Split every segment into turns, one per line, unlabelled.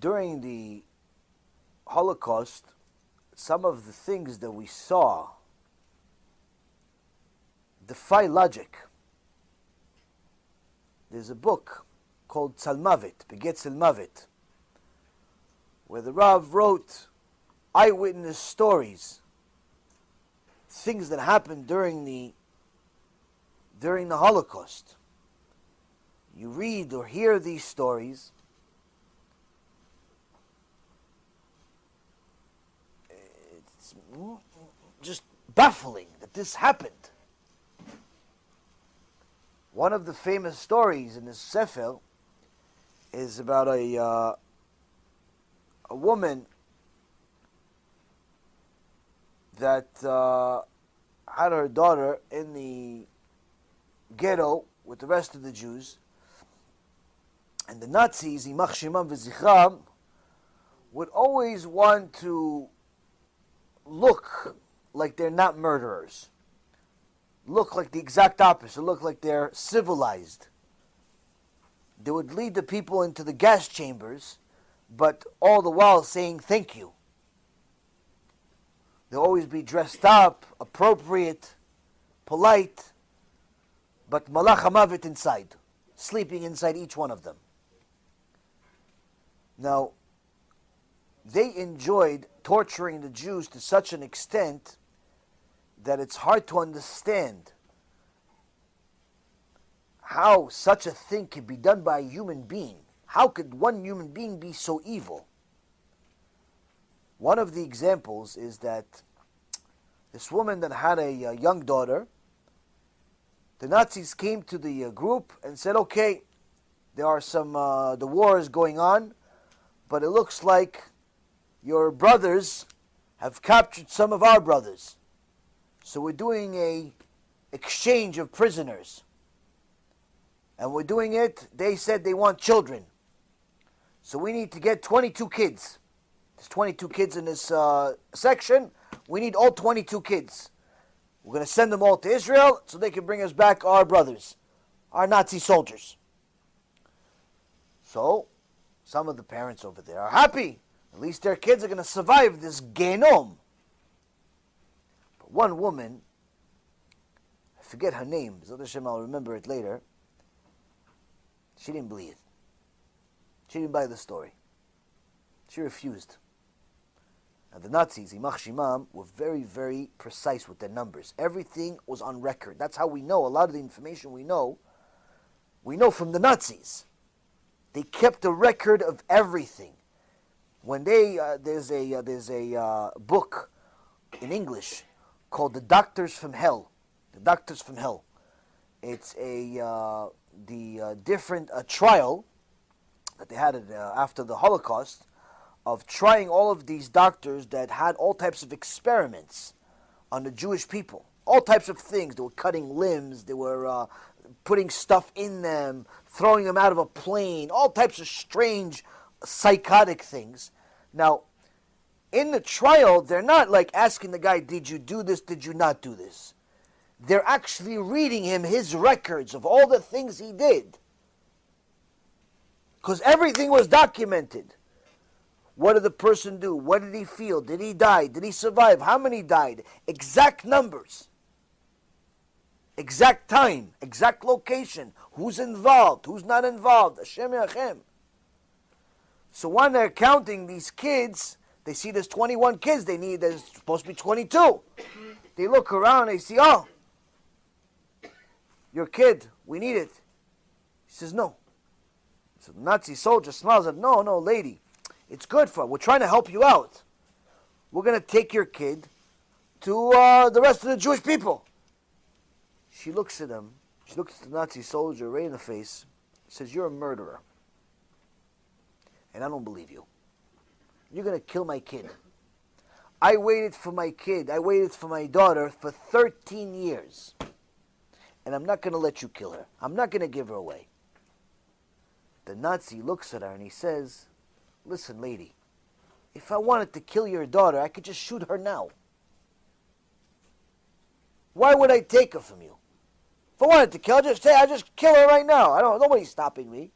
during the Holocaust, some of the things that we saw defy logic. There's a book called Tzalmavit, Beget Tzalmavit, where the Rav wrote eyewitness stories, things that happened during the Holocaust. You read or hear these stories, it's just baffling that this happened. One of the famous stories in this Sefer is about a woman that had her daughter in the ghetto with the rest of the Jews, and the Nazis, Yimach Shemam V'Zichram, would always want to look like they're not murderers, look like the exact opposite, look like they're civilized. They would lead the people into the gas chambers, but all the while saying thank you. They'll always be dressed up, appropriate, polite, but Malach HaMavet inside, sleeping inside each one of them. Now, they enjoyed torturing the Jews to such an extent that it's hard to understand how such a thing could be done by a human being. How could one human being be so evil? One of the examples is that this woman that had a young daughter, the Nazis came to the group and said, okay, there are some, the war is going on, but it looks like your brothers have captured some of our brothers. So we're doing a exchange of prisoners. And we're doing it, they said they want children. So we need to get 22 kids. There's 22 kids in this section. We need all 22 kids. We're going to send them all to Israel so they can bring us back our brothers, our Nazi soldiers. So, some of the parents over there are happy. At least their kids are going to survive this genom. But one woman, I forget her name, B'ezrat Hashem, I'll remember it later, she didn't believe it. She didn't buy the story. She refused. And the Nazis, Yimach Shemam, were very, very precise with their numbers. Everything was on record. That's how we know. A lot of the information we know from the Nazis. They kept a record of everything. When there's a book in English called "The Doctors from Hell." The Doctors from Hell. It's a different trial that they had after the Holocaust, of trying all of these doctors that had all types of experiments on the Jewish people. All types of things. They were cutting limbs, they were putting stuff in them, throwing them out of a plane, all types of strange, psychotic things. Now, in the trial, they're not like asking the guy, did you do this, did you not do this? They're actually reading him his records of all the things he did. Because everything was documented. What did the person do? What did he feel? Did he die? Did he survive? How many died? Exact numbers. Exact time. Exact location. Who's involved? Who's not involved? Hashem Yachem. So when they're counting these kids, they see there's 21 kids. There's supposed to be 22. They look around, they see, oh, your kid, we need it. He says, no. So the Nazi soldier smiles at, no, lady. It's good for, we're trying to help you out. We're going to take your kid to the rest of the Jewish people. She looks at him. She looks at the Nazi soldier right in the face. Says, you're a murderer. And I don't believe you. You're going to kill my kid. I waited for my kid. I waited for my daughter for 13 years. And I'm not going to let you kill her. I'm not going to give her away. The Nazi looks at her and he says, listen, lady, if I wanted to kill your daughter, I could just shoot her now. Why would I take her from you? If I wanted to kill her, I just kill her right now. Nobody's stopping me.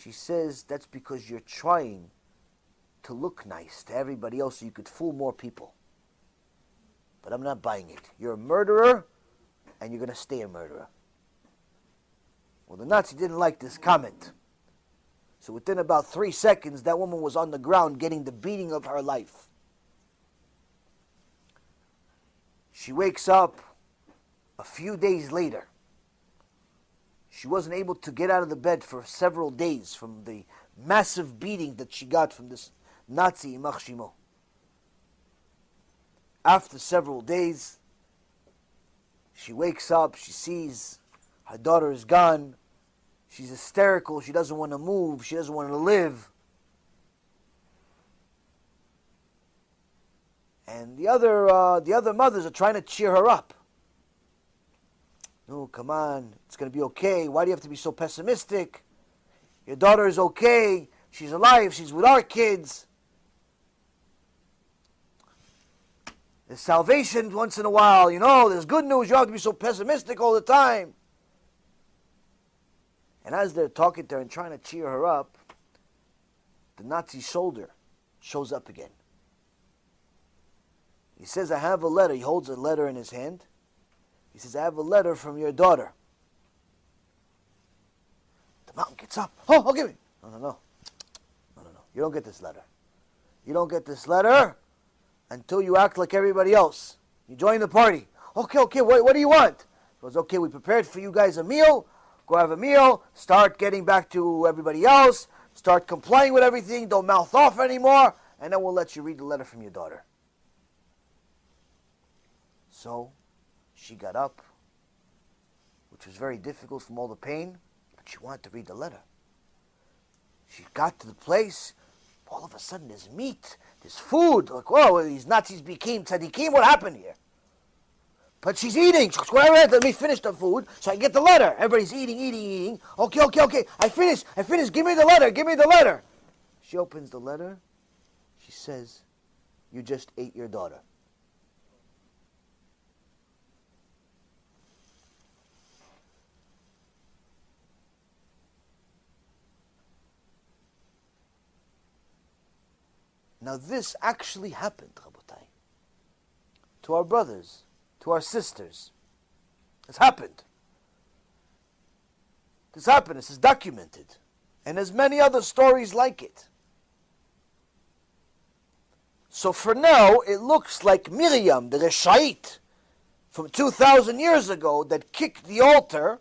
She says that's because you're trying to look nice to everybody else so you could fool more people. But I'm not buying it. You're a murderer, and you're going to stay a murderer. Well, the Nazi didn't like this comment. So within about 3 seconds, that woman was on the ground getting the beating of her life. She wakes up a few days later. She wasn't able to get out of the bed for several days from the massive beating that she got from this Nazi Imach Shimo. After several days, she wakes up, she sees her daughter is gone. She's hysterical, she doesn't want to move, she doesn't want to live. And the other mothers are trying to cheer her up. No, come on, it's going to be okay. Why do you have to be so pessimistic? Your daughter is okay. She's alive. She's with our kids. There's salvation once in a while. There's good news. You don't have to be so pessimistic all the time. And as they're talking to her and trying to cheer her up, the Nazi soldier shows up again. He says, I have a letter. He holds a letter in his hand. He says, I have a letter from your daughter. The mountain gets up. Oh, give me. No. You don't get this letter. You don't get this letter until you act like everybody else. You join the party. Okay, what do you want? He goes, okay, we prepared for you guys a meal. Go have a meal. Start getting back to everybody else. Start complying with everything. Don't mouth off anymore. And then we'll let you read the letter from your daughter. So she got up, which was very difficult from all the pain, but she wanted to read the letter. She got to the place. All of a sudden, there's meat, there's food. Like, whoa, these Nazis became tzaddikim. What happened here? But she's eating. She goes, let me finish the food so I can get the letter. Everybody's eating. Okay. I finished. Give me the letter. She opens the letter. She says, you just ate your daughter. Now this actually happened, Rabotai. To our brothers, to our sisters. It's happened. This is documented. And there's many other stories like it. So for now, it looks like Miriam, the Reshait, from 2,000 years ago, that kicked the altar,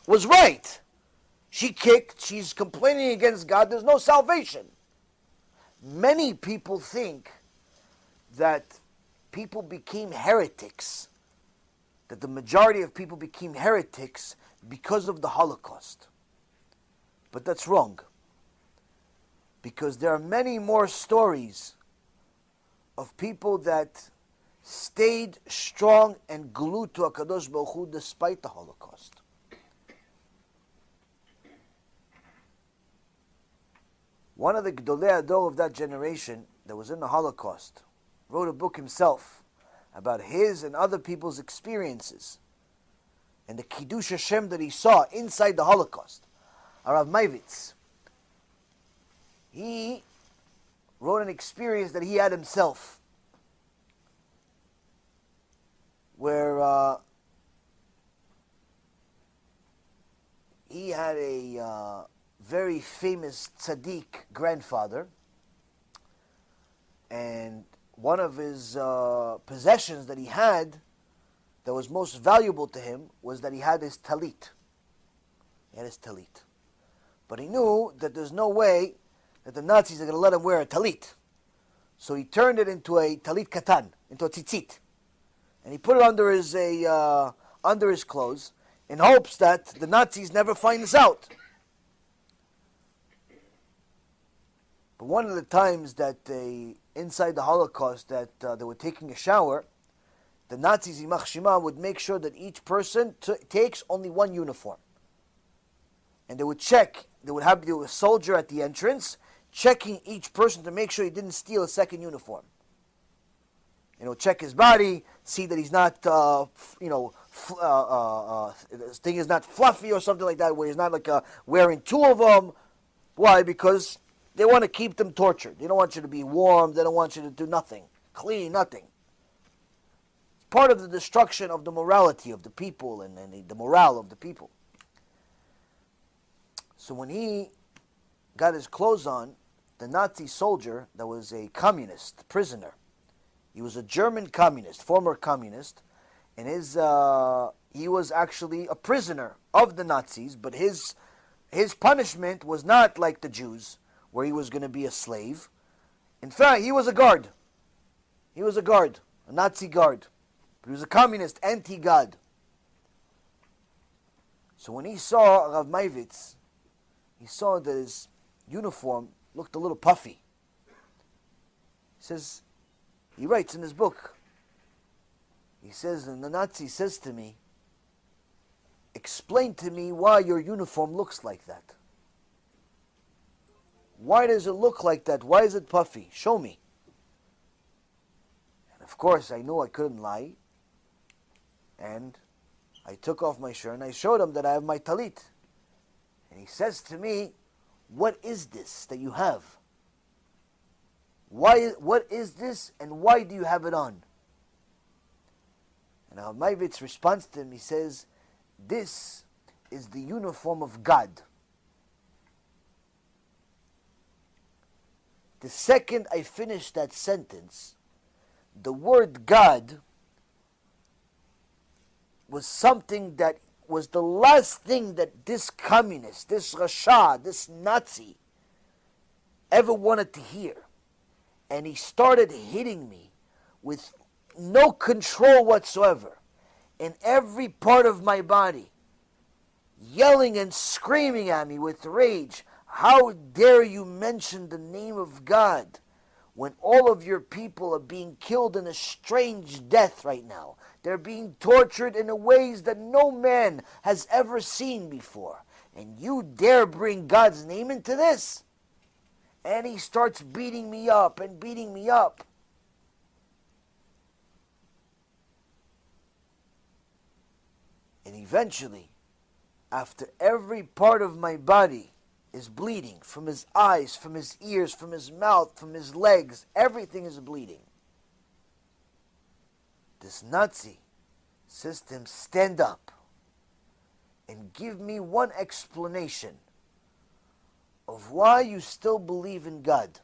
was right. She kicked, she's complaining against God, there's no salvation. Many people think that people became heretics, that the majority of people became heretics because of the Holocaust. But that's wrong. Because there are many more stories of people that stayed strong and glued to HaKadosh Baruch Hu despite the Holocaust. One of the Gdolei Ador of that generation that was in the Holocaust wrote a book himself about his and other people's experiences and the Kiddush Hashem that he saw inside the Holocaust. Arav Maivitz. He wrote an experience that he had himself where he had a very famous tzaddik grandfather, and one of his possessions that he had that was most valuable to him was that he had his talit. But he knew that there's no way that the Nazis are going to let him wear a talit. So he turned it into a talit katan, into a tzitzit. And he put it under his clothes in hopes that the Nazis never find this out. But one of the times that inside the Holocaust that they were taking a shower, the Nazis, Yimach Shema, would make sure that each person takes only one uniform. And they would check, there would be a soldier at the entrance, checking each person to make sure he didn't steal a second uniform. Check his body, see that he's not, his thing is not fluffy or something like that, where he's not wearing two of them. Why? Because they want to keep them tortured. They don't want you to be warm. They don't want you to do nothing. Clean, nothing. It's part of the destruction of the morality of the people and the morale of the people. So when he got his clothes on, the Nazi soldier that was a communist prisoner, he was a German communist, former communist, and he was actually a prisoner of the Nazis, but his punishment was not like the Jews, where he was going to be a slave. In fact, he was a guard. He was a guard, a Nazi guard. But he was a communist, anti-God. So when he saw Rav Meivitz, he saw that his uniform looked a little puffy. He writes in his book, he says, and the Nazi says to me, explain to me why your uniform looks like that. Why does it look like that? Why is it puffy? Show me. And of course, I knew I couldn't lie. And I took off my shirt and I showed him that I have my talit. And he says to me, what is this that you have? What is this and why do you have it on? And Rav Meivitz responds to him, he says, this is the uniform of God. The second I finished that sentence, the word God was something that was the last thing that this communist, this Rasha, this Nazi ever wanted to hear. And he started hitting me with no control whatsoever in every part of my body, yelling and screaming at me with rage. How dare you mention the name of God when all of your people are being killed in a strange death right now? They're being tortured in ways that no man has ever seen before. And you dare bring God's name into this? And he starts beating me up and beating me up. And eventually, after every part of my body is bleeding, from his eyes, from his ears, from his mouth, from his legs, everything is bleeding. This Nazi says to him, stand up and give me one explanation of why you still believe in God.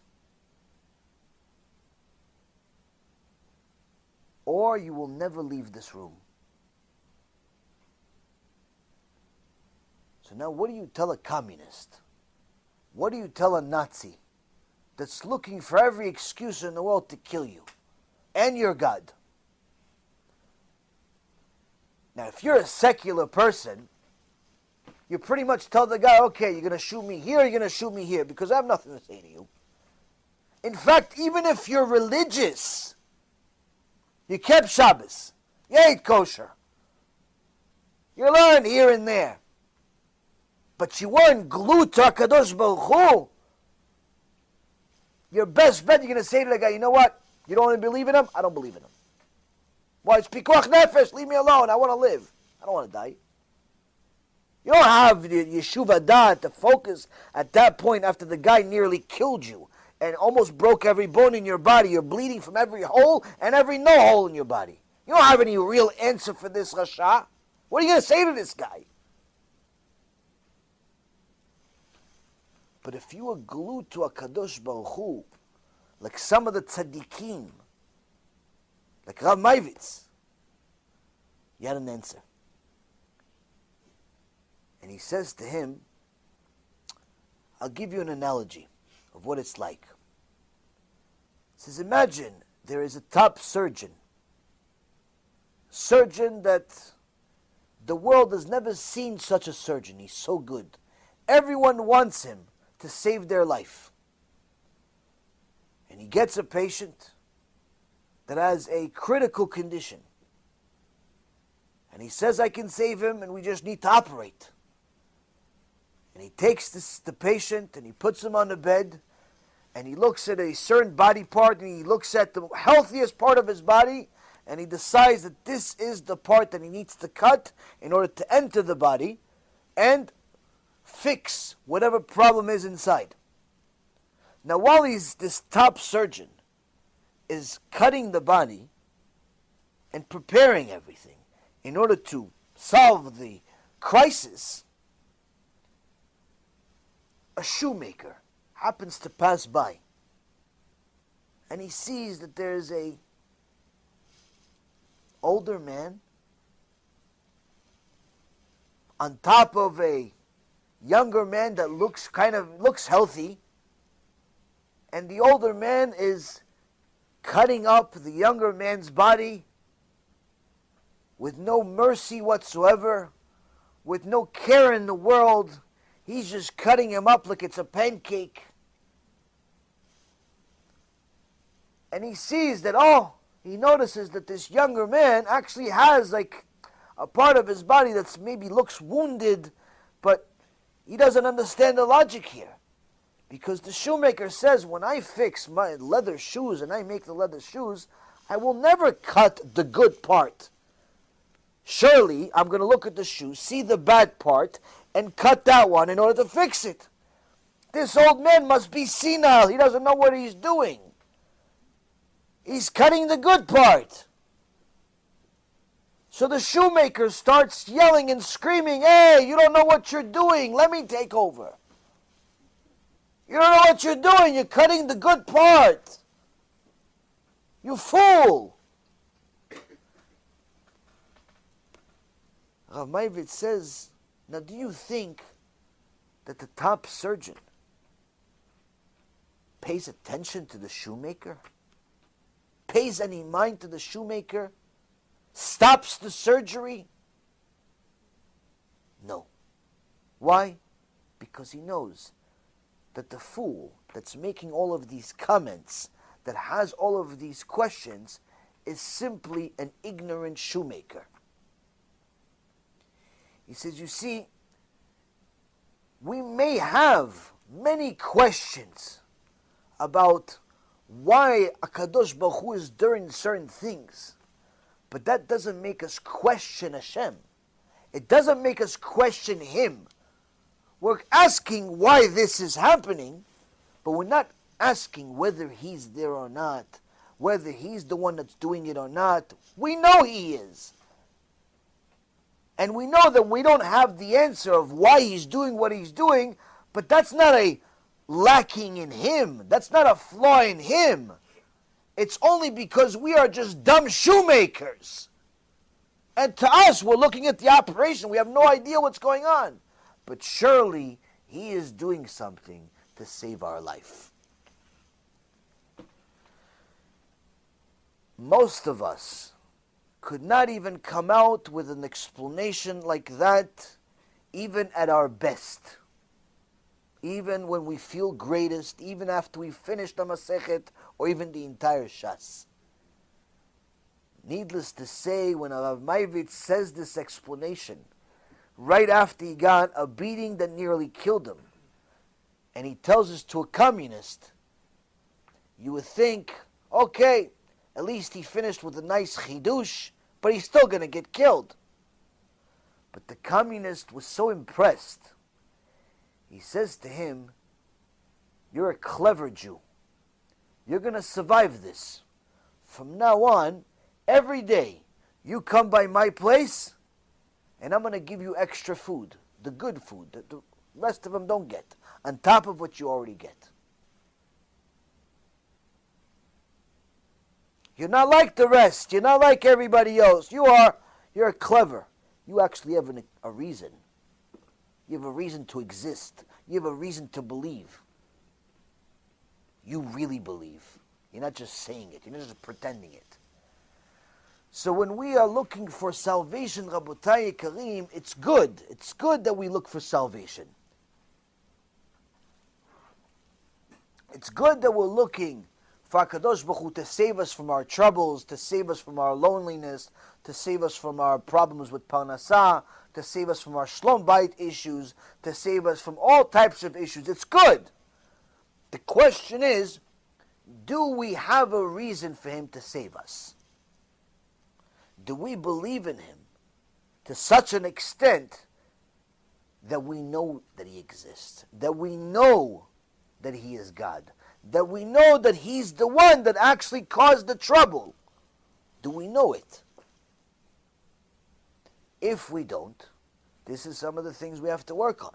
Or you will never leave this room. So now what do you tell a communist? What do you tell a Nazi that's looking for every excuse in the world to kill you and your God? Now, if you're a secular person, you pretty much tell the guy, okay, you're going to shoot me here, you're going to shoot me here, because I have nothing to say to you. In fact, even if you're religious, you kept Shabbos, you ate kosher, you learned here and there, but you weren't glued to HaKadosh Baruch Hu, your best bet, you're going to say to the guy, you know what, you don't want to believe in him? I don't believe in him. Why? It's pikuach nefesh, leave me alone, I want to live. I don't want to die. You don't have the yeshuva da'at to focus at that point after the guy nearly killed you and almost broke every bone in your body. You're bleeding from every hole and every no hole in your body. You don't have any real answer for this Rasha. What are you going to say to this guy? But if you are glued to a Kadosh Baruch Hu, like some of the tzaddikim, like Rav Meivitz, you had an answer. And he says to him, I'll give you an analogy of what it's like. He says, imagine there is a top surgeon that the world has never seen such a surgeon. He's so good. Everyone wants him to save their life. And he gets a patient that has a critical condition. And he says, I can save him and we just need to operate. And he takes the patient and he puts him on the bed and he looks at a certain body part and he looks at the healthiest part of his body and he decides that this is the part that he needs to cut in order to enter the body. And fix whatever problem is inside. Now, while this top surgeon is cutting the body and preparing everything in order to solve the crisis, a shoemaker happens to pass by, and he sees that there's a older man on top of a younger man that looks healthy, and the older man is cutting up the younger man's body with no mercy whatsoever, with no care in the world. He's just cutting him up like it's a pancake. And he sees that, he notices that this younger man actually has like a part of his body that's maybe looks wounded, but he doesn't understand the logic here. Because the shoemaker says, when I fix my leather shoes and I make the leather shoes, I will never cut the good part. Surely, I'm going to look at the shoe, see the bad part, and cut that one in order to fix it. This old man must be senile. He doesn't know what he's doing. He's cutting the good part. So the shoemaker starts yelling and screaming, "Hey, you don't know what you're doing. Let me take over. You don't know what you're doing. You're cutting the good part. You fool." Rav Maivit says, now do you think that the top surgeon pays attention to the shoemaker? Pays any mind to the shoemaker? Stops the surgery? No. Why? Because he knows that the fool that's making all of these comments, that has all of these questions, is simply an ignorant shoemaker. He says, you see, we may have many questions about why HaKadosh Baruch Hu is doing certain things, but that doesn't make us question Hashem. It doesn't make us question Him. We're asking why this is happening, but we're not asking whether He's there or not, whether He's the one that's doing it or not. We know He is. And we know that we don't have the answer of why He's doing what He's doing, but that's not a lacking in Him. That's not a flaw in Him. It's only because we are just dumb shoemakers. And to us, we're looking at the operation. We have no idea what's going on. But surely He is doing something to save our life. Most of us could not even come out with an explanation like that, even at our best. Even when we feel greatest, even after we finish the Masechet, or even the entire Shas. Needless to say, when Rav Maivit says this explanation, right after he got a beating that nearly killed him, and he tells us to a communist, you would think, okay, at least he finished with a nice chidush, but he's still going to get killed. But the communist was so impressed. He says to him, you're a clever Jew. You're going to survive this. From now on, every day, you come by my place, and I'm going to give you extra food, the good food that the rest of them don't get, on top of what you already get. You're not like the rest. You're not like everybody else. You're clever. You actually have a reason. You have a reason to exist. You have a reason to believe. You really believe. You're not just saying it. You're not just pretending it. So when we are looking for salvation, Rabotai Karim, it's good. It's good that we look for salvation. It's good that we're looking for HaKadosh Baruch Hu to save us from our troubles, to save us from our loneliness, to save us from our problems with Parnassah, to save us from our Shlom Bayit issues, to save us from all types of issues. It's good. The question is, do we have a reason for Him to save us? Do we believe in Him to such an extent that we know that he exists, that we know that he is God, that we know that he's the one that actually caused the trouble? Do we know it? If we don't, this is some of the things we have to work on.